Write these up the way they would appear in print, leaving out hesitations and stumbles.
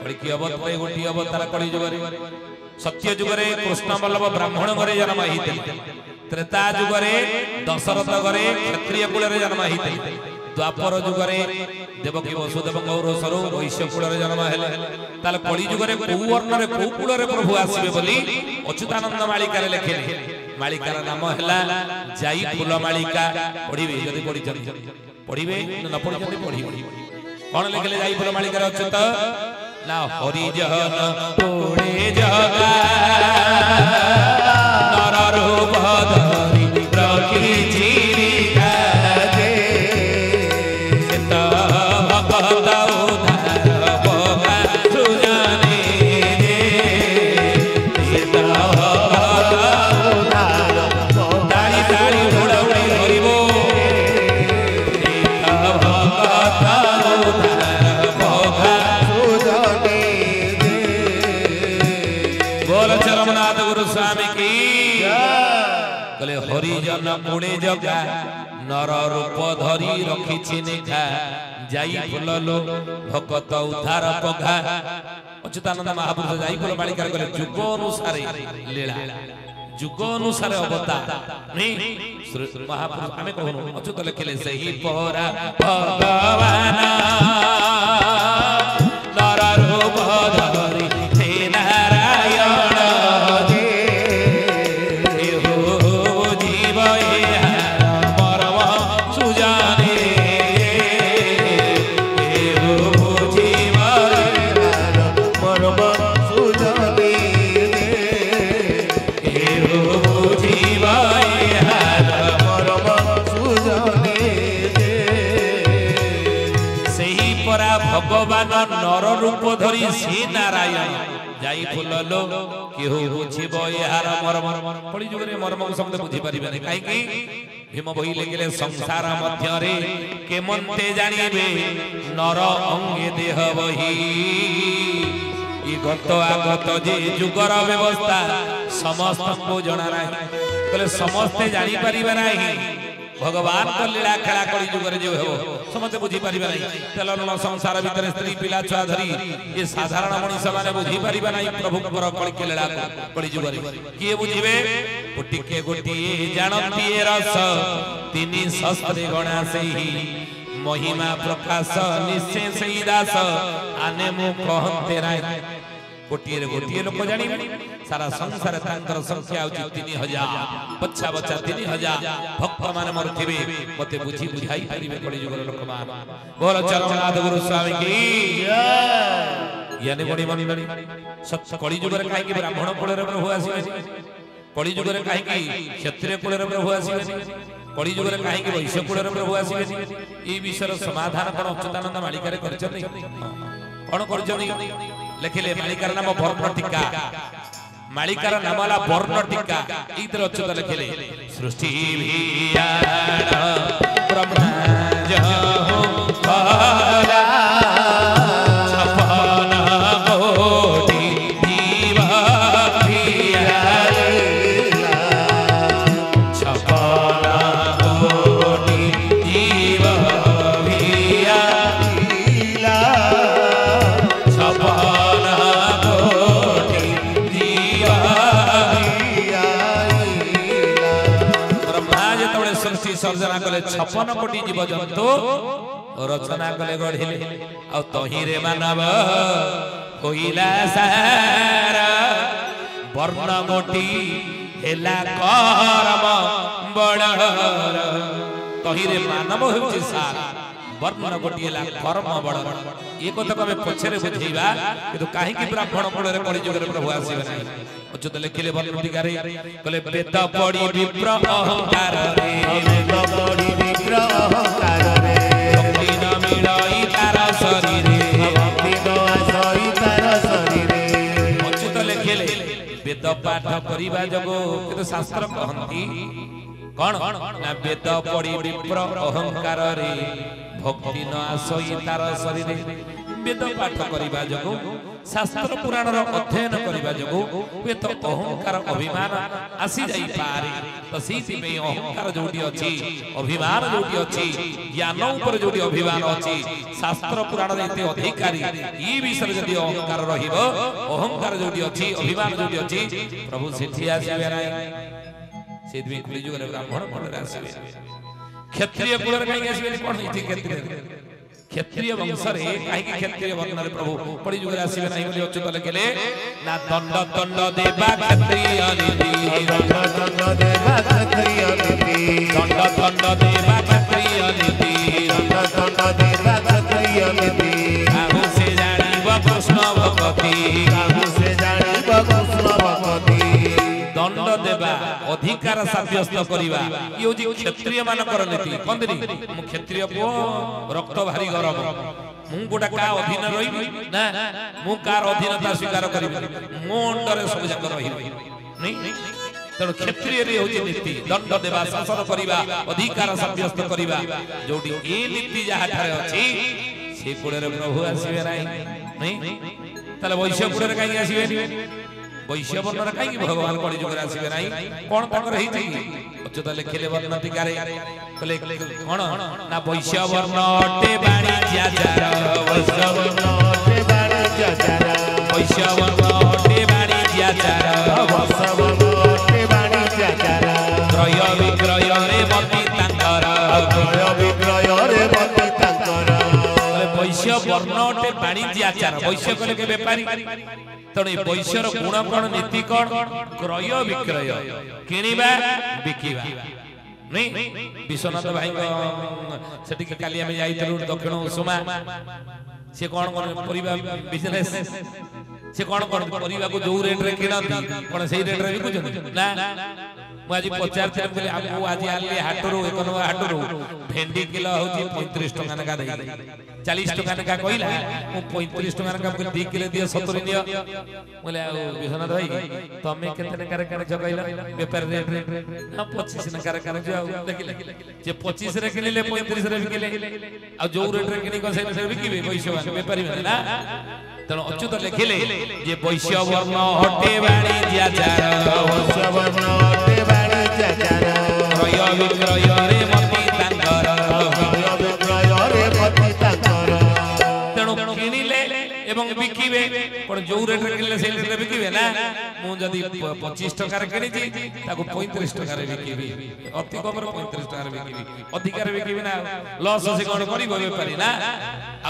कलिकी अवतार गोटी अवतार कलि जुगरे सत्य जुगरे कृष्ण बल्लभ ब्राह्मण घरे जन्म होइते त्रेता जुगरे दशरथ घरे क्षत्रिय कुल रे जन्म होइते द्वापर जुगरे देवकी वसुदेव गौरसरु वैश्य कुल रे जन्म हेले ताले कलि जुगरे को वर्ण रे को कुल रे प्रभु आसीबे बोली अच्युतानंद मालिका रे लिखिले मालिकार नाम हैला जाई फूल मालिका पढ़िबे यदि पढ़ि पढ़िबे न पढ़ि पढ़िबे कौन लिखले जाई फूल मालिका अच्युत ना हरिजन तोड़े जगा नर रूप धरि रखी जीविका दे सेत भगत उधार बगा सुजाने दे सेत भगत उधार ताली ताली उड़ौड़ी हरिबो सेत भगत उधार बगा सुजाने दे बोल चरमनाथ गुरु स्वामी की कले हरिजन मुड़े जगा नर रूप धरी रखी निखा जाई फुललो भगत उधार पघा अच्युतानंद महापुरुष जाई फुल मालिका कले जुग अनुसारे लीला जुग अनुसारे अवतार नहीं महापुरुष आमे कहनु अच्युत लिखले सही परा भगवान नर रूप धरी हे नारायण भगवान नर रूप धरी श्री नारायण जाई फुललो केहू बुझिब यार मर्म पड़ी जुगरे मर्म शब्द बुझी परिबे काई की भीम बही लेगिले संसार मध्य रे केमंते जानिबे नर अंगे देह बही ई गत आगत जे जुगर व्यवस्था समस्त को जणा नाही कहले समस्त जानि परिबे नाही भगवान को लीला खेला कली जुगरे जो हो समते बुझी परिबे नाही तेलन संसार भीतर स्त्री पिला छुआ धरी ये साधारण मनुष्य माने बुझी परिबे नाही प्रभु पर कली के लीला कली जुगरे किए बुझिबे गोटी के गोटी जानती रस तिनी शस्त्र गणा सेही महिमा प्रकाश निश्चय सही दास आने मु कहते राय गोटिए गोटिए लोक जानी सारा संसार तांकर संख्या होची 3000 बच्चा बच्चा 3000 भक्त माने मरथिबे मते बुझी बुझाई परिबे कली जुगर लोक मान बोल चरमनाथ गुरु स्वामी की जय यानी बड़ी मंडली सत्य कली जुगर काहे कि ब्राह्मण कुल रे प्रभु आसीबे कली जुगर काहे कि क्षत्रिय कुल रे प्रभु आसीबे कली जुगर काहे कि वैश्य कुल रे प्रभु आसीबे ई विषयर समाधान कोन अच्युतानंद मालिका रे करछथि कोन करछथि लिखिले मालिकार नाम वर्ण टीका मालिकार नाम वाला वर्ण टीका इधर अच्युत लिखिले सृष्टि भियाण ब्रह्मा जहो भला छपन कोटि जीव भिया छपन कोटि जीव भिया सर्जना कले 56 कोटी जीव जंतु रचना कले गढ़िले आ तही रे मानव होइला सारा वर्ण कोटी हेला कर्म बड़र तही रे मानव होछि सारा वर्ण कोटी हेला कर्म बड़र ए कथा कबे पछरे बुझीबा किंतु काहे कि ब्राह्मण कुल रे कली जुग रे प्रभु आसीबे नाही अच्युत लिखिले वर्ण टीका रे कले वेद पड़ी विप्र अहंकार रे वेद पड़ी विप्र अहंकार रे भक्ति न मिलाई तार शरीरे भक्ति न आसई तार शरीरे अच्युत लिखिले वेद पाठ करिबा जगो किंतु शास्त्र कहंती कौन ना वेद पड़ी विप्र अहंकार रे भक्ति न आसई तार शरीरे वेद पाठ करबा जगो शास्त्र पुराण अध्ययन करबा जगो वे तो अहंकार अभिमान आसी जाई पारे तो सीति में अहंकार जोडी अछि अभिमान जोडी अछि ज्ञान ऊपर जोडी अभिमान अछि शास्त्र पुराण एते अधिकारी ई विषय जदि अहंकार रहिबो अहंकार जोडी अछि अभिमान जोडी अछि प्रभु सेठी आसीबे नै सेति में कलिजुग रे ब्राह्मण मंडल आसीबे क्षत्रिय कुल रे काई आसीबे कोन इति क्षत्रिय वंश रे काई क्षत्रिय वर्ण रे प्रभु कलिजुग रे आसीबे नै बोली अच्युत लिखले ना दंड दंड देवा क्षत्रिय नीति दंड दंड देवा क्षत्रिय नीति दंड दंड देवा क्षत्रिय नीति दंड दंड देवा क्षत्रिय नीति काहू से जानिब कृष्ण भक्ति काहू से जानिब कृष्ण भक्ति दंड देवा अधिकार साब्यस्त करिबा यो जे क्षत्रिय मानकर नीति कंदरी मु क्षत्रिय पो रक्त भारी गरम मु गोटा का अधीन रहिबी ना मु कार अधीनता स्वीकार करिबी मो अंडर सब जक रहिबी नहीं तण क्षत्रिय रे होची नीति दंड देवा शासन करिबा अधिकार साब्यस्त करिबा जोडी ए नीति जहा ठारे अछि से कोळे रे प्रभु आसीबे नहीं तले वैश्य कोळे रे काई आसीबे वैश्य वर्ण रे काई भगवान कଳି जुग रे आसीबे नहीं कोन ताकर हेछि अच्युत लिखले वर्ण टिकारे कले कोन ना वैश्य वर्ण अटे बाणी जाजार वैश्य वर्ण अटे बाणी जाजार वैश्य वर्ण अटे बाणी जाजार वैश्य वर्ण अटे बाणी जाजार क्रय विक्रय रे मति तांकर क्रय विक्रय रे मति तांकर वैश्य वर्ण अटे बाणी जाचार वैश्य कले के व्यापारी तणे वैश्यर गुण कोन नीति कोन क्रय विक्रय किनिबा बिकिबा नहीं विश्वनाथ भाई सेठी के काली हम जाइतलु दक्षिण सुमा से कोन कोन परिबा बिजनेस से कोन कोन परिबा को जो रेट रे किनती कोन सही रेट रे बिकुछन ना मु आज 50 थे बोले हमको आज आले हाटरो एकनो हाटरो भेंडी किलो होची 35 टका नका दे 40 टका नका कहिला मु 35 टका नका बोले 2 किलो दियो 70 नियो बोले विश्वनाथ भाई तमे केते नका रे काने जगैला व्यापार रेट ना 25 नका रे काने जो देखिले जे 25 रे किनिले 35 रे बिकिले आ जो रेट रे किनि को से बिकिबे वैश्य व्यापारी माने ना तण अच्युत लिखिले जे वैश्य वर्ण हटे बाणी जाचार वैश्य वर्ण हटे बाणी जाचार क्रय विक्रय रे मति तांकर क्रय विक्रय रे मति तांकर तण किनिले एवं बिकिबे कोन जो रेट रे किनिले सेल रे बिकिबे ना मु जदी 25 टका रे किनिची ताको 35 टका रे बिकिबी अति कम रे 35 टका रे बिकिबी अधिकार बिकिबी ना लॉस से कोन करिबो व्यापारी ना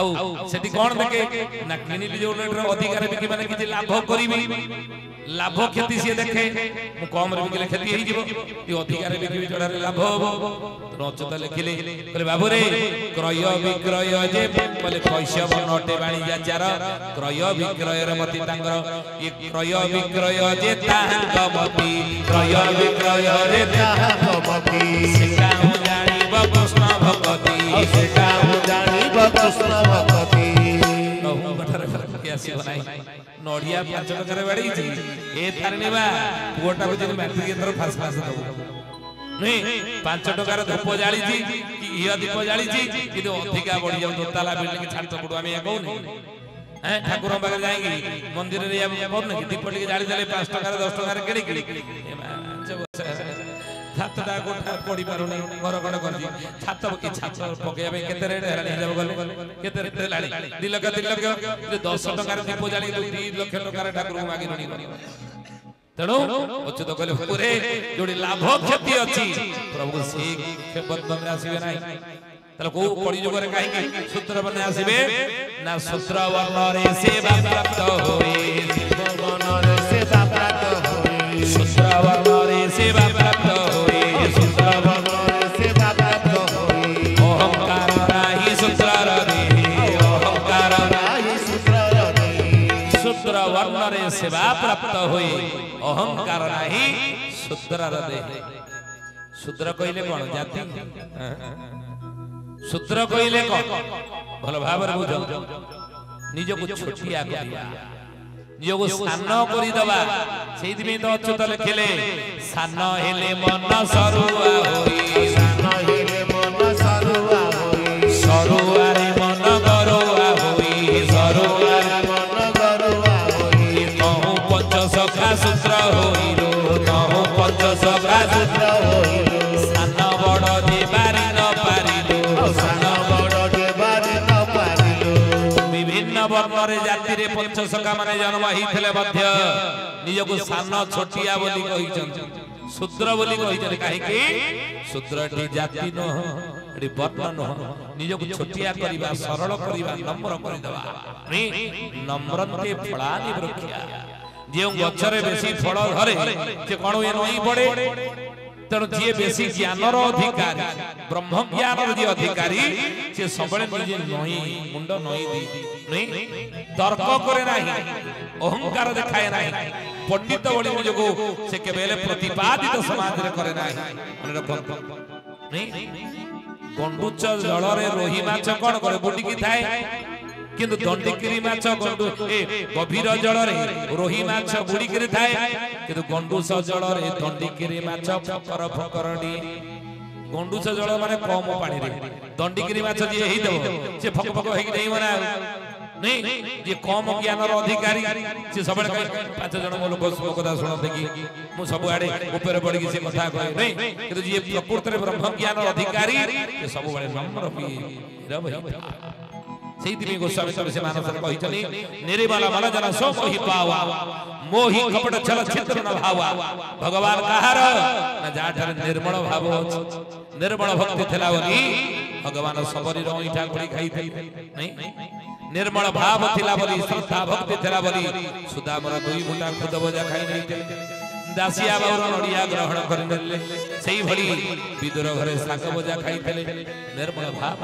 आउ सेठी कोन देखे ना किनिली जो रेट रे अधिकार बिकी माने किछि लाभ करिबी लाभ क्षति से देखे मु कम रे बिकिले क्षति हेइ जिवो ई अधिकार बिकिबी जोड़ा रे लाभ होबो तो अच्युत लिखिले कहले बाबू रे क्रय विक्रय जे बोले पैसा बनटे बाणी जाचार क्रय विक्रय रे मति तांगर ई क्रय विक्रय जे तांग मति क्रय विक्रय रे तांग मति सिका जानिब कृष्ण भक्ति सिका जानिब कृष्ण भक्ति कहू कठर के आसी बनाई नडिया 5 टका रे बाड़ी छी ए तारनीबा पुओटा को जे मैट्रिक अंदर फास फास दबो नहीं 5 टका रे धूप जाली छी कि इया दीप जाली छी कि अधिका बढ़ी जाउ दोताला बिल्डिंग छात पड़ो हम कहू नहीं हैं ठाकुर बागे जाएंगे मंदिर रे या कोन कि दीप टिके जाली देले 5 टका रे 10 टका रे केड़ी छातटा कोठा पड़ी पारुनी घर गड करजी छात की छात पकेबे केते रेट हेलानी जब गले केते रेट हेलानी 2 लाख 3 लाख 10 टका रे दीप जाली 2 लाख टका रे ठाकुर मागी नुनी तेणु अच्युत कहले पुरे जोड़ी लाभ क्षति अछि प्रभु से बंधन आसीबे नाही तले को कड़ी जुग रे काहे सूत्र बने आसीबे ना सूत्र वर्ण रे सेवा प्राप्त होई वर्ण रे सेवा प्राप्त होई सूत्र वर्ण रे सेवा प्राप्त होई सूत्र वर्ण रे सेवा प्राप्त होई अहंकार नाही सूत्र रे अहंकार नाही सूत्र रे सूत्र वर्ण रे सेवा प्राप्त होई अहंकार नाही शूद्र रे शूद्र कहिले कोन जाति शूद्र कहिले कोन भल भाबर बुझ निज को छोटिया करिया निज को सान करि दबा सेहि में तो अच्युत लिखिले सान हेले मन सरुआ होई सान हेले मन सरुआ होई सरुआ रे मन गरुआ होई सान बड़ जे बारी न पारिलु विभिन्न वर्ण रे जाति रे पंचसखा माने जन्म हिथिले मध्य निजको सान छोटिया बोली कहिचंत शूद्र बोली कहिचंत काहे कि शूद्र टी जाति न एडी वर्ण न निजको छोटिया करिबा सरल करिबा नम्र करि दबा नम्रते फलानि वृक्षा जे गछरे बेसी फल धरे से कोन ए नई पड़े तेणु जी बेसी ज्ञानर अधिकारी ब्रह्म ज्ञानर जी अधिकारी से सबले निजे नई मुंड नई दी नहीं तर्क करे नाही अहंकार देखाए नाही पंडित बळी निजको से केबेले प्रतिपादित समाज रे करे नाही मन रखो नहीं गंडुच जल रे रोही माछ कोन करे बुडी की थाए किंतु दंडिकिरी माछ गंडु ए गभीर जल रे रोही माछ बुडी करी थाए किंतु गंडुस जल रे दंडिकिरी माछ फकर फकरडी गंडुस जल माने कम पानी रे दंडिकिरी माछ जे हेई दबो से फक फक हेई नहीं मना नहीं जे कम ज्ञानर अधिकारी से सबले पांच जन लोक कथा सुनते कि मु सब आडे ऊपर पड़ी से कथा कहे नहीं किंतु जे प्रकृति रे ब्रह्म ज्ञान अधिकारी से सब बळे नम्र भी रब सेइति गोस्वामी से मानस कहितनी निरेवाला मन जन सो मोहि पावा मोहि कपट छल चित्र न भावा भगवान कहार न जाठर निर्मल भाव निर्मल भक्ति थेला बोली भगवान सबरी रोइठा गुडी खाई थे नहीं निर्मल भाव थिला बोली श्रद्धा भक्ति थेला बोली सुदामर दुई मुठा खुद बजा खाई नहीं थे दासिया बाउर नडिया ग्रहण करनेले सेई भली विदुर घरे साग बजा खाई थे निर्मल भाव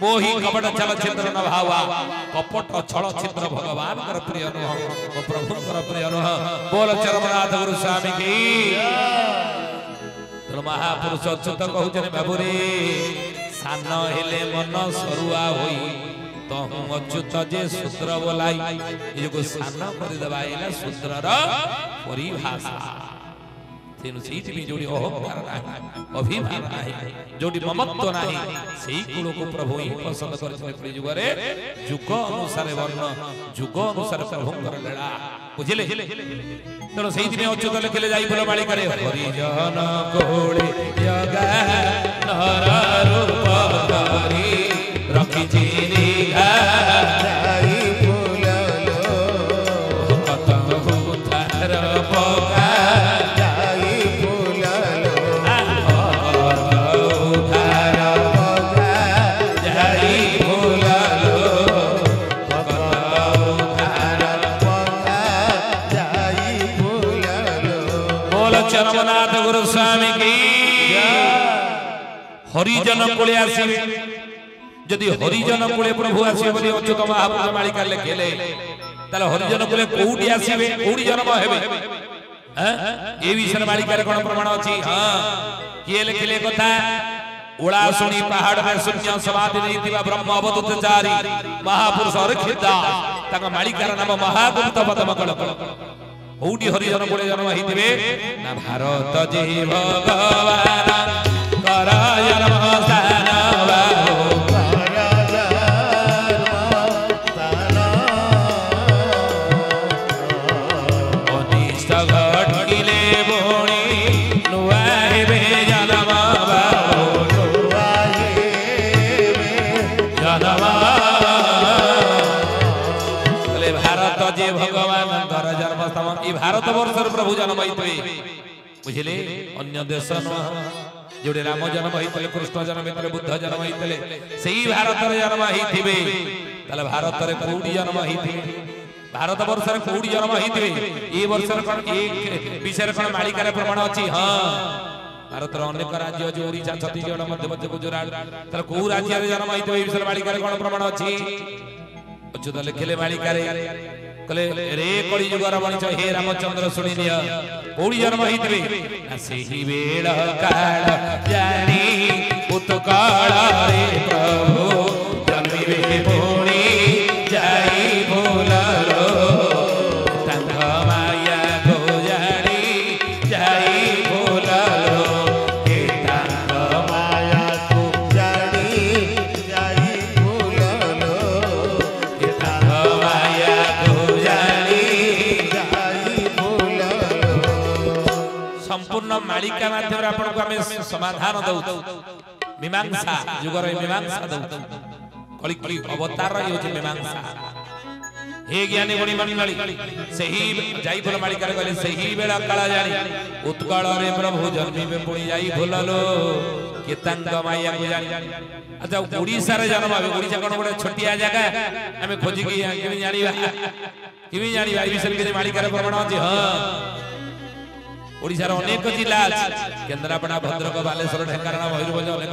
मोहि कपट छल चित्र न भावा कपट छल चित्र भगवान कर प्रिय न ओ प्रभु कर प्रिय न बोल चरमनाथ गुरु स्वामी की तो महापुरुष अच्युत कहउछने बाबूरे सान हेले मन सरुआ होई तो अच्युत जे सूत्र बोलाई एगो सान कर देबा एला सूत्रर परिभाषा तेनु सेठी भी जोडी अहंकार नाही अभिमान नाही जोडी ममत्व नाही सेही कुल को प्रभु ही पसंद करछे कली जुग रे जुग अनुसार वर्ण जुग अनुसार प्रभु कर लेला बुझिले तेनु सेठी में अच्युत लिखले जाई बोल माली करे हरि जन कोळे जगा नर रूप धरि रखि चिनी जाई फुललो कत हुथार पका चरमनाथ गुरु स्वामी की हरिजन कोले आसीबे जदि हरिजन कोले प्रभु आसीबे बोली अच्युत महापुरुष मालिका लेखेले ताले हरिजन कोले कोउडी आसीबे कोउडी जन्म हेबे ए विषय मालिका रे कोन प्रमाण अछि हां किए लेखेले कथा उड़ा सुनी पहाड़ में शून्य समाधि नीतिवा ब्रह्म अवधूतचारी महापुरुष हरखिदा तक मालिका नाम महागुप्त पदमकल ओडी हरिजन बोले जन्म हितिबे ना भारत जे भगवान कर जन्म स्थान बाहो कर जन्म स्थान अनिष्ट घटिले बोणी नुआ हेबे जन्म बाहो नुआ हेबे जन्म बोले भारत जे भगवान कर जन्म ई भारत वर्षर प्रभु जन्म हितबे बुझिले अन्य देश न जोडे राम जन्म हितले कृष्ण जन्म हितले बुद्ध जन्म हितले सेही भारत रे जन्म हितिबे तले भारत रे कोडी जन्म हितिबे भारत वर्षर कोडी जन्म हितिबे ई वर्षर कोन एक विषय कोन मालिका रे प्रमाण अछि हां भारत रे अनेक राज्य जो ओडिशा छत्तीसगढ़ मध्य प्रदेश गुजरात तले को राज्य रे जन्म हितबे ई विषय मालिका रे कोन प्रमाण अछि अच्युत लिखले मालिका रे कले रे कली जुगर मणिच हे रामचंद्र सुनि लिया ओडी जन्म हितबे सेही बेल काल जानी उत्काल रे प्रभु जन्मिबे बोणी जाई भूललो तंग माया गो जानी जाई भूललो हे तंग माया को जानी जाई भूललो हे तंग माया संपूर्ण मालिका माध्यम आपको आम समाधान दौ मीमांसा जुगर मीमांसा दौ कलिकी अवतार ये मीमांसा हे ज्ञानी गुणी मंडली सही जाई फुल मालिका गले सही बेला काला जानी उत्कल रे प्रभु जन्मी पुणी जाई फुललो केतांग माया को जानी अच्छा ओडिसा रे जन्म आवे ओडिसा कोन गोटे छोटिया जगह आमे खोजी की केमी जानिबा ई विषय के मालिका रे प्रमाण अछि हां ओडिसा रे अनेक जिला अछि केंद्रापड़ा भद्रक बालेश्वर ढेंकानाळ मयूरभंज अनेक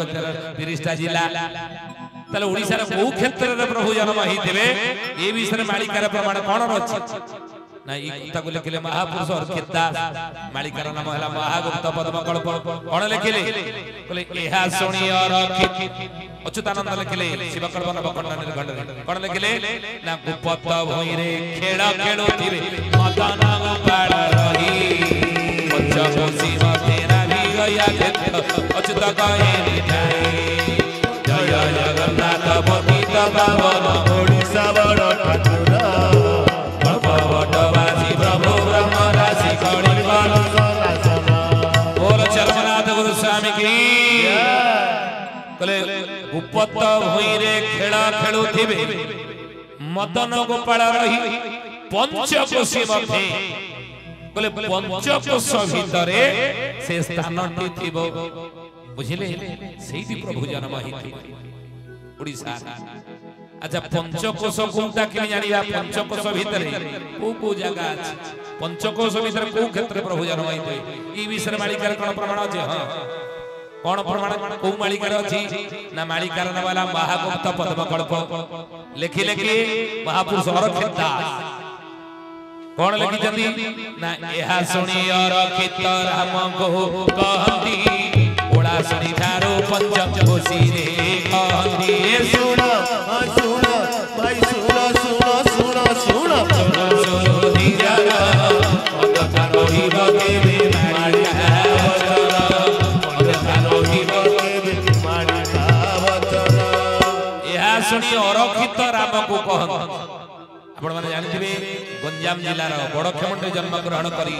30टा जिला तले ओडिसा रे बहु क्षेत्र रे प्रभु जन्म हितेबे ए विषय मालिका रे प्रमाण कोन अछि ना ई कथा को लिखले महापुरुष अर्किता मालिकार नाम हला महागुप्त पद्मकल्प कोन लिखले बोले एहा सुनी और अच्युतानंद लिखले शिवकल्प नवखंड निर्खंड कोन लिखले ना गुप्त भई रे खेल खेलुथिबे मदन गोपाल रही पंचकोशी तेरा भी गया अच्युत कहे निठाई जय जगन्नाथ पतित पावन ओडिसा बड़ ठाकुर भगवतवासी प्रभु ब्रह्म राशि कणिपाल बोल चरमनाथ गुरु स्वामी की कले गुप्त भई रे खेल खेलुथिबे मदन गोपाल रही पंचकोशी मध्ये कले पंचकोश भितरे से स्थानटी थिबो बुझिले सेही प्रभु जन्म हिथि ओडिसा अच्छा पंचकोश कोटा के जानिबा पंचकोश भितरे को जगह अछि पंचकोश भितरे को क्षेत्र प्रभु जन्म हिथि ई विषय मालिकार कोन प्रमाण अछि हां कोन प्रमाण को मालिकार अछि ना मालिकार वाला महागुप्त पद्मकल्प लिखि लिखि महापुरुष अर्किता कोन लिखि जंदी ना एहा सुनी अर्कित राम को कहंती ओला सुनी थारो पंचकोशी रे कहंती सुन सुन भाई सुन सुन सुन सुन सुन दियारा पदका रोही बके मारिका वचन पदका रोही बके मारिका वचन एहा सुनी अर्कित राम को कहंती आपण माने जानिथिबे गंजाम जिल्ला रो बड़खेमंडे जन्म ग्रहण करी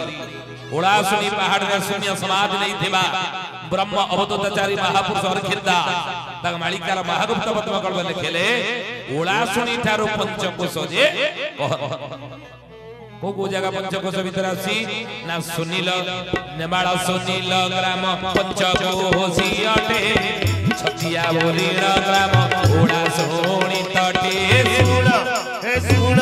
ओळासुनी पहाड़ रे शून्य समाज नहीं थिबा ब्रह्म अवधूताचारी महापुरुष अर्किता तक मालिकार महागुप्त पद्मकल्प लिखेले ओळासुनी थारो पंचकोश जे को जगह पंचकोश भीतर आसी ना सुनील नेमाळ सुनील ग्राम पंचकोशी अटे छतिया बोलीण ग्राम ओळासुनी तटे सुण हे सुण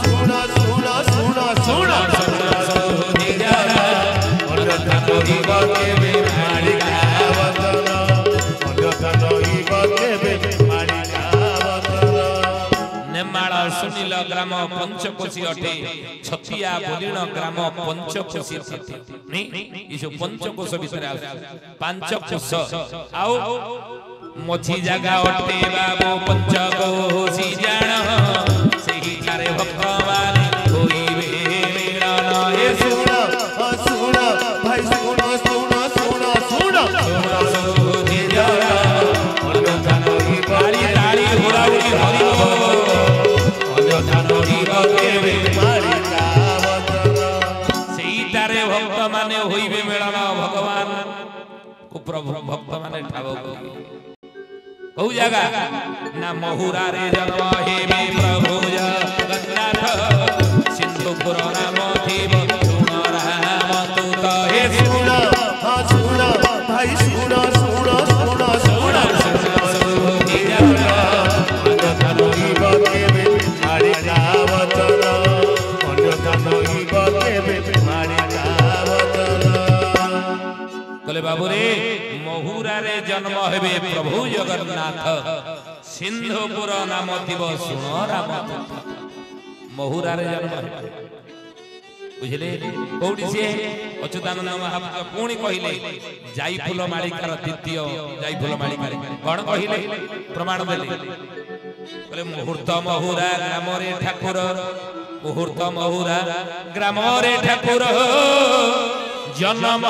सुण सुण सुण सुण सुण दियारा मनता नोही बके मालिका वचन मनता नोही बके मालिका वचन नेमाळ सुनील ग्राम पंचकोशी अटे छतिया बोलीण ग्राम पंचकोशी नी ई जो पंचकोश भीतर आ पंचकोश आओ मोची जगह अटे बाबू पंचकोशी जान सेही तारे भगवान होइबे मिलन हे सुन सुन भाई सुन सुन सुन सुन सुन दियारा मनता नोही बारी ताली हुराउरी हरि मनता नोही बके मालिका वचन सेही तारे भक्त माने होइबे मिलन भगवान को प्रभु भक्त माने ठाव कहू जगह ना महुरा रे जन्म हेबे प्रभु जगन्नाथ सिंधुपुर नाम थिब सुन राम दूत हे सुन सुन भाई सुन सुन सुन सुन सुन दियारा मनता नोही बके मालिका वचन मनता नोही बके मालिका वचन कले बाबू रे महुरा रे जन्म हेबे प्रभु जगन्नाथ सिंधुपुर नाम थिब सुन राम महुरा रे जन्म बुझले कोडी से अच्युतानंद महापुरुष पुणी कहिले जाई फूल मालिकार द्वितीय जाई फूल मालिकार कोन कहिले प्रमाण देले बोले मुहूर्त महुरा ग्राम रे ठाकुर मुहूर्त महुरा ग्राम रे ठाकुर जन्म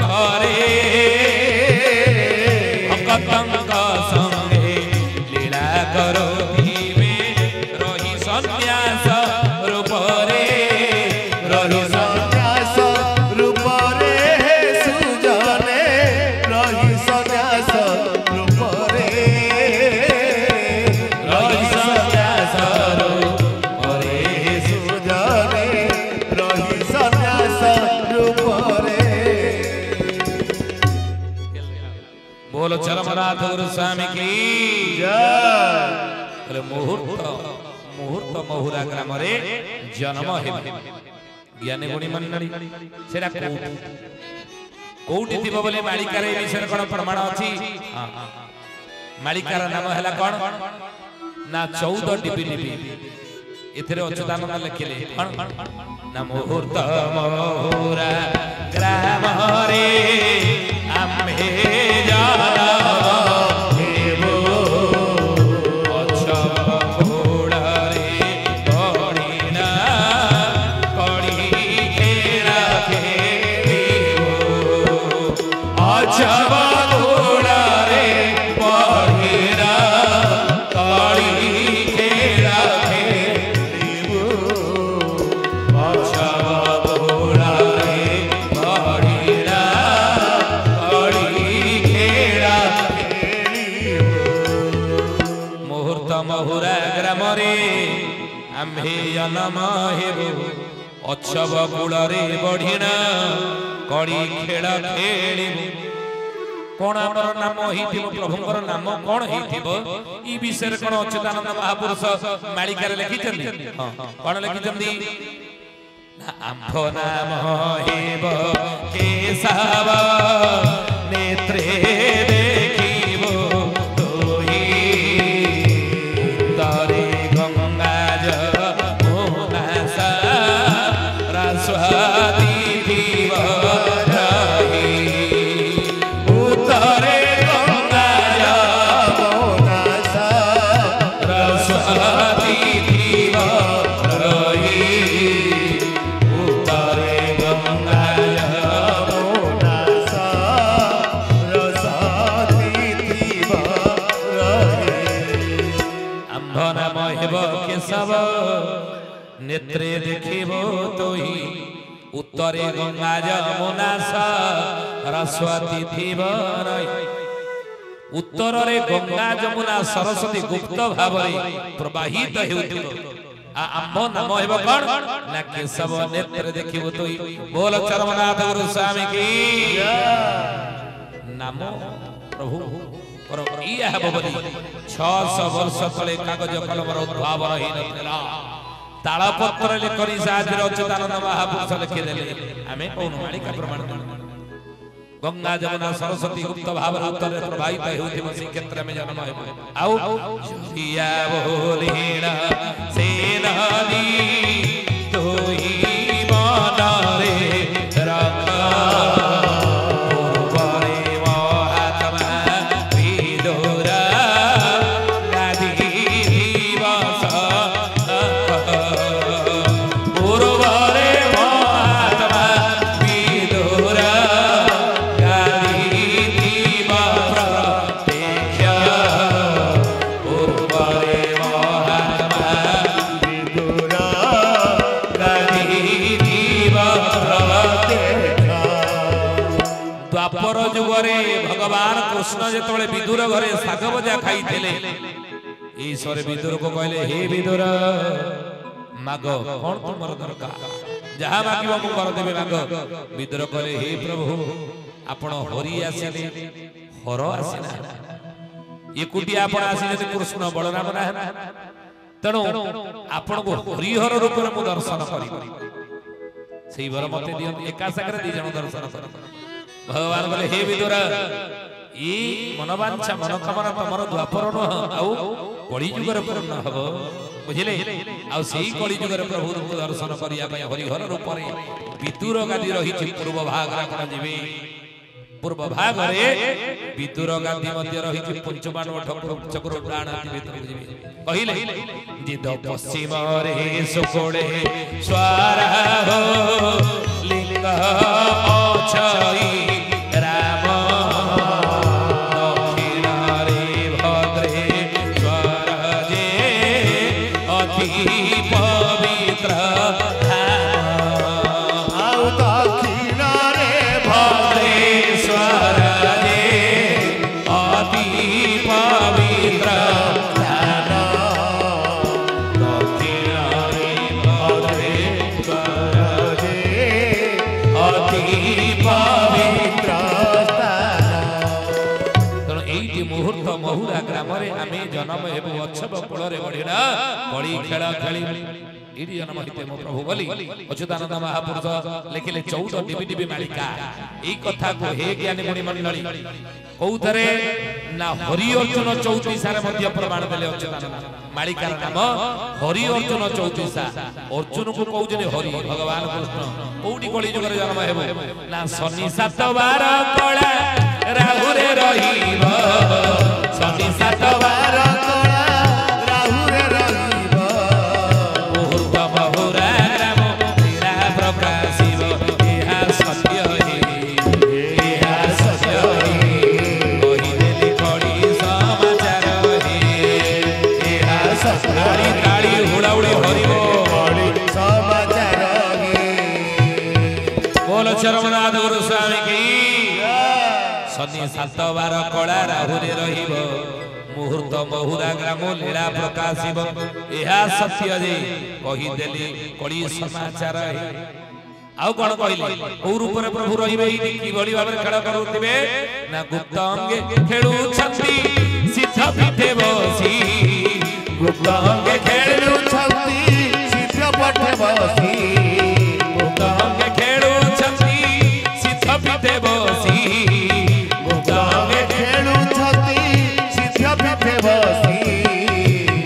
करे भक्तंक संगे लीला करो धीमे रही सन्यास रूप रे रही सन्यास रूप गुरु स्वामी की जय। मुहूर्त मुहूर्त महुरा ग्राम रे जन्म हेबा ज्ञानी गुणी मंडली सेरा कोउठी थिबो बोले मालिकार ए विषय कोन प्रमाण अछि। मालिकार नाम हैला कोन ना 14 डिपी एथरे अच्युतानंद लिखिले ना मुहूर्त महुरा ग्राम रे आम्हे जन्म उत्सव कूलरे बढ़िना कड़ी खेल खेल कौन आमर नाम हिथिबो प्रभुंकर नाम कौन हिथिबो ई विषय कोन अच्युतानंद महापुरुष मालिकार लिखिचंदी। कौन लिखिचंदी आंभ नाम हेबो केशव नेत्रे देखिबो तोही तारे गंगा जमुना सरस्वती थीब रही उतरे गंगा जमुना सरस्वती थीब रही उतरे गंगा जमुना सरस्वती थीब रही। आंभ नाम हेब केशव नेत्रे देखिबो तोही उत्तरे गंगा जमुना सरस्वती थीब रही। उत्तर रे गंगा जमुना सरस्वती गुप्त भाव प्रवाहित हेउथिबो आंभ नाम हेबो कोन ना केशव नेत्रे देखिबो तोही। बोल चरमनाथ गुरु स्वामी की नाम प्रभु इया हेबो बोली 600 वर्ष तले कागज कलमर उद्भावन ही नथिला तालपत्र लिखनी साज अच्युतानंद महापुरुष लिखिदेले आमे कौन मालिका प्रमाण गंगा जमुना सरस्वती गुप्त भाव उत्तर प्रवाहित हेउथिबो से क्षेत्र में जन्म हेबो आउ जिया बोलीण से नदी तोही मन रे रखा पूर्वरे महात्मा विदुर गादी दिवस पूर्वरे महात्मा विदुर गादी दिवस प्रत्यक्ष पूर्वरे महात्मा विदुर गादी दिवस प्रत्यक्ष। द्वापर जुगरे भगवान कृष्ण जेतबेले विदुर घरे साग भजा खाइथिले ईश्वर विदुर को कहले हे विदुर माग कौन तुमर दरकार जहा मागिब को कर देबे माग। विदुर कहले हे प्रभु आपण हरि आसिले हर आसिना एकुटी आपण आसिले कृष्ण बलराम ना तेणु आपण को हरिहर रूप में मु दर्शन करी सेई वर मते दियो एका सागरे दी जण दर्शन कर। भगवान बोले हे विदुर ई मनोवांछा मनोकामना तमर द्वापर न आउ कली जुगर पूर्ण हबो बुझिले आउ सेई कली जुगर प्रभु रूप दर्शन करिया पय हरिहर रूप रे विदुर गादी रही पूर्व भाग रा कोन जीवे पूर्व भाग रे विदुर गादी मध्य रही पंचमान ठाकुर चक्र प्राण आदि भीतर जीवे कहिले जिद पश्चिम रे सुकोड़े स्वारा हो लिंग अछई राम दक्षिण रे भद्रे स्वर जे अति पवित्र आउ दक्षिण रे भद्रे स्वर जे अति पवित्र दक्षिण रे भद्रे स्वर जे अति पवित्र। तेणु एई मुहूर्त जन्म हेबु अक्षब कुलरे बढिना बळी खेला खेली इडी जन्म हिते मो प्रभु बोली अच्युतानंद महापुरुष लिखिले 14 डिबी मालिका एई कथा को हे ज्ञानी गुणी मंडली कौथरे ना हरि अर्जुन 34 सारे मध्य प्रमाण देले अच्युतानंद मालिकार नाम हरि अर्जुन 34 अर्जुन को कहउजने हरि भगवान कृष्ण कोउडी कली जुगर जन्म हेबो ना शनि 7 बार कळा राहुरे रहिबो शनि 7 बार कळा राहुरे रहिबो मुहूर्त बहुरा राम लीला प्रकाशिब एहा सत्य हे एहा सत्य हे कहि देली कड़ी समाचार हे एहा सत्य काली हुड़ाउड़ी हरिबो कड़ी समाचार हे बोल चरमनाथ गुरु स्वामी की शनि 7 बार कला राहुरे रहिबो मुहूर्त बहुरा ग्राम लीला प्रकाशिब एहा सत्य जे कहि देली कड़ी समाचार हे आउ कोन कहले ओ रूप रे प्रभु रहिबे की बड़ी भाबरे खेल करूतिबे ना गुप्त अंगे खेलु छंती सिद्ध पीठे बसी गुप्त अंगे खेलु छंती सिद्ध पीठे बसी गुप्त अंगे खेलु छंती सिद्ध पीठे बसी गुप्त अंगे खेलु छंती सिद्ध पीठे बसी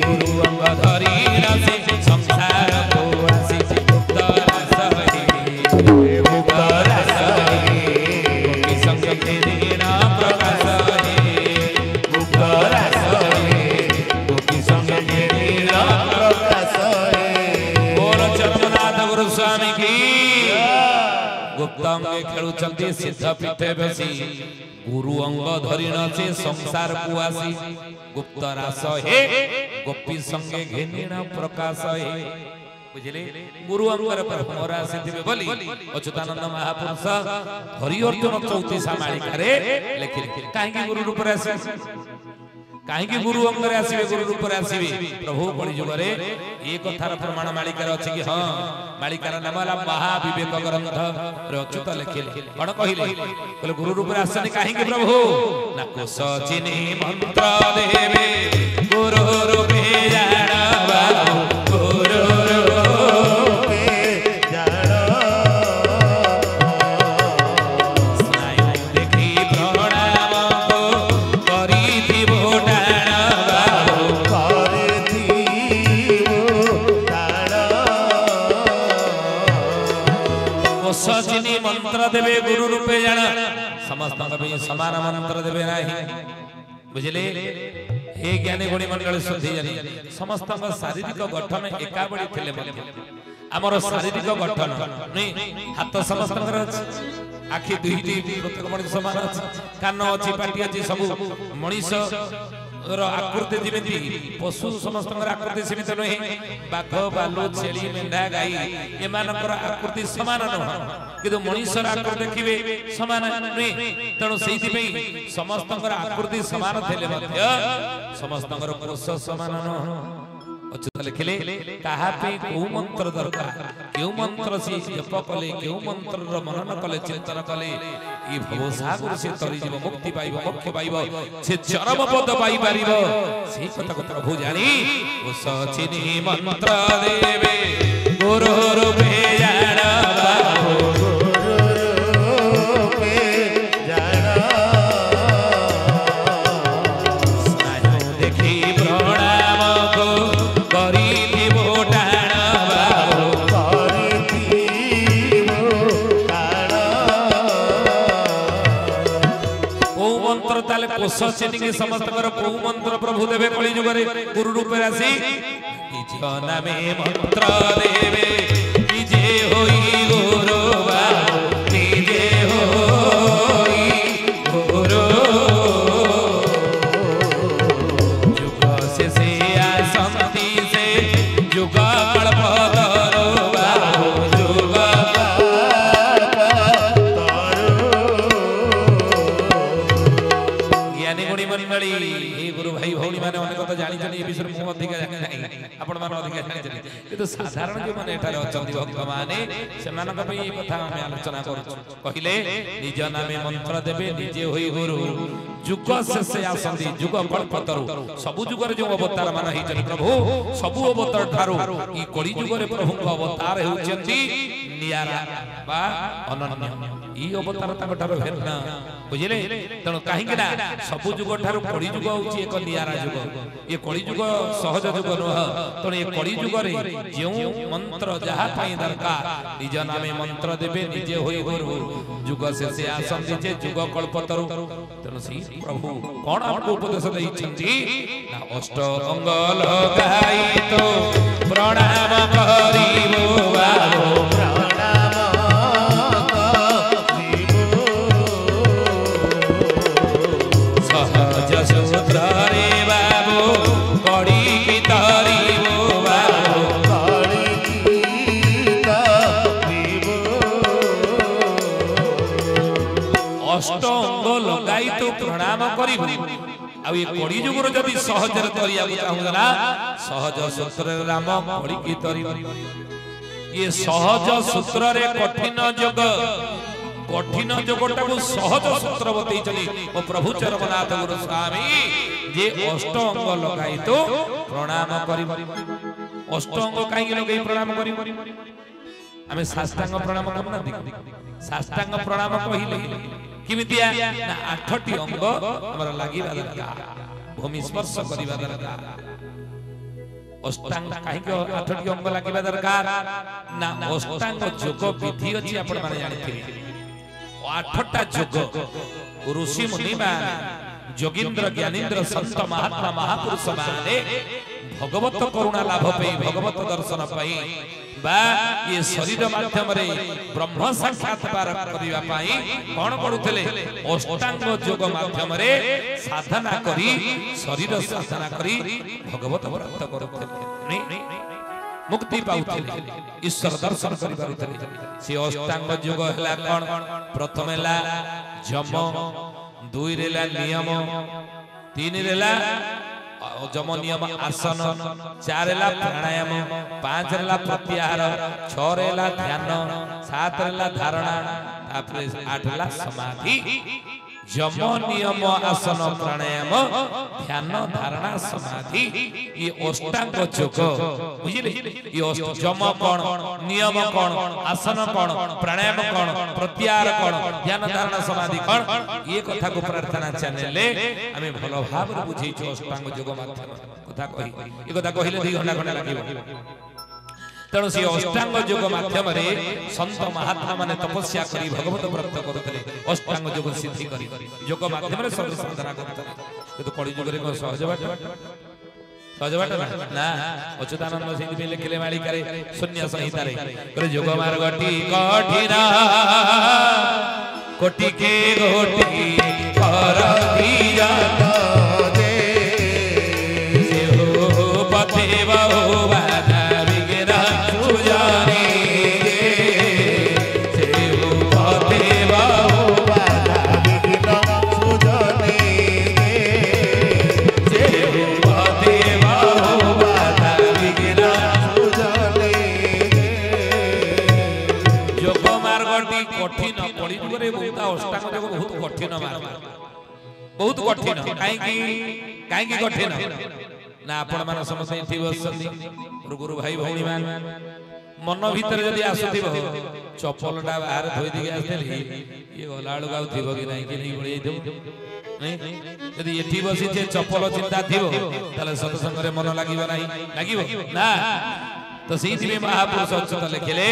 गुरु अंग धरी रसे संसार को आसी गुप्त रस हे गुप्त रस हे गोपी संग तेरा प्रकाश हे गुप्त रस हे गोपी संग तेरा प्रकाश हे बोल चरमनाथ गुरु स्वामी की गुप्त अंगे खेलु चलती सिद्ध पीठे बसी गुरु अंग धरिण से संसार को आसी गुप्त रास हे गोपी संगे घेनिण प्रकाश हे बुझिले गुरु अंगर पर मोरा सिद्धिबे बोली अच्युतानंद महापुरुष हरि अर्जुन 34 मालिका रे लेखिले काहे की गुरु रूप रे आसी काहे की गुरु अंगर आसीबे गुरु रूप रे आसीबे प्रभु बड़ी जुगरे ए कथार प्रमाण मालिका रे अछि कि हां मालिकार नाम होला महाविवेक ग्रंथ रे अच्युत लिखिले कोन कहिले बोले गुरु रूप रे आसनी काहे की प्रभु ना कोश चिनी मंत्र देबे गुरु रूपे जाणवा गुरु रूपे जानो स्नायु देखि प्रणाम को करिथिबो डाणवा करथिबो जानो कोश चिनी मंत्र देबे गुरु रूपे जाण समस्त कवि समान मंत्र देबे नाही बुझिले हे ज्ञानी गुणी मंडल सुधी जानी समस्त शारीरिक गठन एका बड़ी थिले मध्य हमर शारीरिक गठन नै हाथ समस्त अछि आखि दुईटी प्रत्येक मणि समान अछि कान अछि पाटी अछि सब मनीष रो आकृति जिमिति पशु समस्त आकृति सीमित नहि बाघ बालु छेली मेंढा गाई एमानकर आकृति समान न किंतु मनीषर आकृति देखिबे समान नहि तणो सेहि पई समस्त आकृति समान थिले मध्य समस्त कोश समान न अच्युत लिखिले कहा पे को मंत्र दरकार केउ मंत्र से जप कले केउ मंत्र रो मनन कले चिंतन कले ई भव सागर से तरी जीव मुक्ति पाइबो मोक्ष पाइबो से चरम पद पाइ पारिबो से कथा को प्रभु जानी ओ सचिनी मंत्र देवे गुरु रूपे जाणवा गुरु रूपे जानो स्नायु देखि प्रणाम को करिथिबो डाणवा करथिबो जानो को मंत्र ताले कोश चिनी के समस्त को मंत्र प्रभु देवे कली जुगरे गुरु रूप राशि निज नामे मंत्र देवे निजे होई गुरु बाबू निजे होई गुरु जुग से आसंति से जुग कल्प करो बाबू जुग ज्ञानी गुणी मंडली हे गुरु भाई भौणी माने अनेक कथा जानि जानि ए विषय मु अधिक जानि नाही आपण मान अधिक जानि जानि किंतु साधारण जे माने एठारे अछंती भक्त माने सेमानक पई ए कथा हम आलोचना करू कहिले निज नामे मंत्र देबे निजे होई गुरु जुग शेषे आसंती जुग कल्पतरु सबु जुगर जो अवतार मान होइछन प्रभु सबु अवतार ठारू ई कली जुगरे प्रभु अवतार होउछंती नियारा बा अनन्य ई अवतार ताक ठारू भेन्न बुझिले तण काहेकि ना सबु जुग ठारू कली जुग होउछि एक नियारा जुग ये कली जुग सहज जुग नह तण ये कली जुग रे जेउ मंत्र जहा पई दरकार निज नामे मंत्र देबे निजे होई गुरु जुग शेषे आसंती जे जुग कल्पतरु तण सी प्रभु कौन आपको उपदेश दैछंती ना अष्ट अंग लगाई तो प्रणाम करिबो बाबो प्रणाम करिबो सहज सूत्र रे बाबो कड़ी की तरिबो बाबो कड़ी तरिबो अष्ट अंग लगाई तो प्रणाम करिबो आ ये कड़ी जुगर जदी सहज रे तरिया चाहुला सहज सूत्र रे राम कड़ी की तरिबो ये सहज सूत्र रे कठिन जगटा को सहज सूत्र बतई चली ओ प्रभु चरमनाथ गुरु स्वामी जे अष्ट अंग लगाई तो प्रणाम करी अष्ट अंग काई लगाई प्रणाम करी हमें साष्टांग प्रणाम करना साष्टांग प्रणाम कहिले किमितिया ना 8टी अंग हमरा लागिबा दरकार भूमि स्पर्श करिबा दरकार अष्टांग काहे के 8टी अंग लागिबा दरकार ना अष्टांग योग विधि अछि आपण माने जानिथिबे 8टा योग ऋषि मुनि माने जोगिंद्र ज्ञानेंद्र संत महात्मा महापुरुष माने भगवत करुणा लाभ पई भगवत दर्शन पई बा ये शरीर माध्यम रे ब्रह्म साक्षात्कार करिवा पई कोन करूथले अष्टांग योग माध्यम रे साधना करी शरीर साधना करी भगवत प्राप्त करूथले मुक्ति पाउथले ईश्वर दर्शन करि पाउथले से अष्टांग योग हला कोन प्रथम हला जम 2 रेला नियम 3 रेला जम नियम आसन 4 रेला प्राणायाम 5 रेला प्रत्याहार 6 रेला ध्यान 7 रेला धारणा तापरे 8 रेला समाधि जम नियम आसन प्राणायाम ध्यान धारणा समाधि ये अष्टांग योग बुझिले ये जम कोन नियम कोन आसन कोन प्राणायाम कोन प्रत्याहार कोन ध्यान धारणा समाधि कोन ये कथा को प्रार्थना चैनल ले हमें भलो भाव बुझी छ अष्टांग योग माध्यम कथा कहि ये कथा कहिले 2 घंटा घंटा लागिबो तेणु से अष्टांग योग माध्यम रे संत महात्मा माने तपस्या करी भगवत प्राप्त करतले अष्टांग योग सिद्धि करी योग माध्यम रे सब साधना करतले तो कली युग रे को सहज बाट ना अच्युतानंद सिंह भी लिखले मालिका रे शून्य संहिता रे करे योग मार्गटी कठिन कोटि के गोटी करती जात दे से हो पते बहु बहुत कठिन काई कठिन ना आपण मान समस्त एठी बसछन्ती गुरु भाई भौणी मान मन भीतर जदी आसुथिबो चप्पलटा बाहर धोई दिगे आस्तेली ये गलाळु गाउ थिबो कि नाही कि नहीं बळी देबो नहीं यदि एठी बसी जे चप्पल चिंता थिबो तले सत्संग रे मन लागिबो नाही लागिबो ना तो सीधी में महापुरुष अच्युत लिखले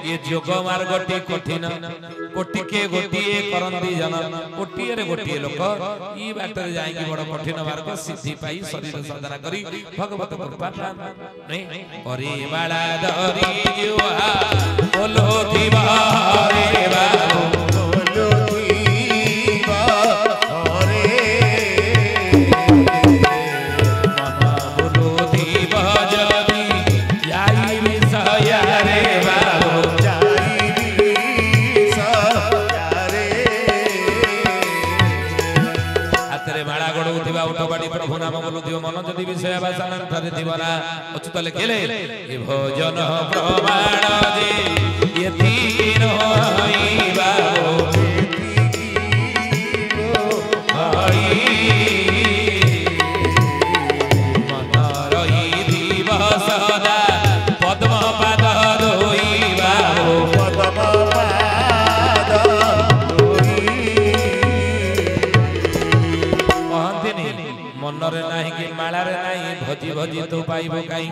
ये योग मार्गटी कठिन कोटिके गोटिए करंती जन कोटिए रे गोटिए लोक ई बाटर जाई कि बड़ कठिन मार्ग सिद्धि पाई शरीर साधना करी भगवत कृपा नहीं परि बाला धरी जुआ बोलो दिवा रे बाबू बोलो दिवा रे मामा बोलो दिवा जदी जाई विषय रे बाबू जाई विषय रे हातरे माला गडुथिबा उठबाडी प्रभु नाम बोलुथिबो मन जदी विषय वासना ठारे थिबना अच्युत लिखले ए भोजन प्रमाण दे यति रोई बाबू यति रोई मनरे नाही कि मालारे नाही भजी भजी तो पाइबो काई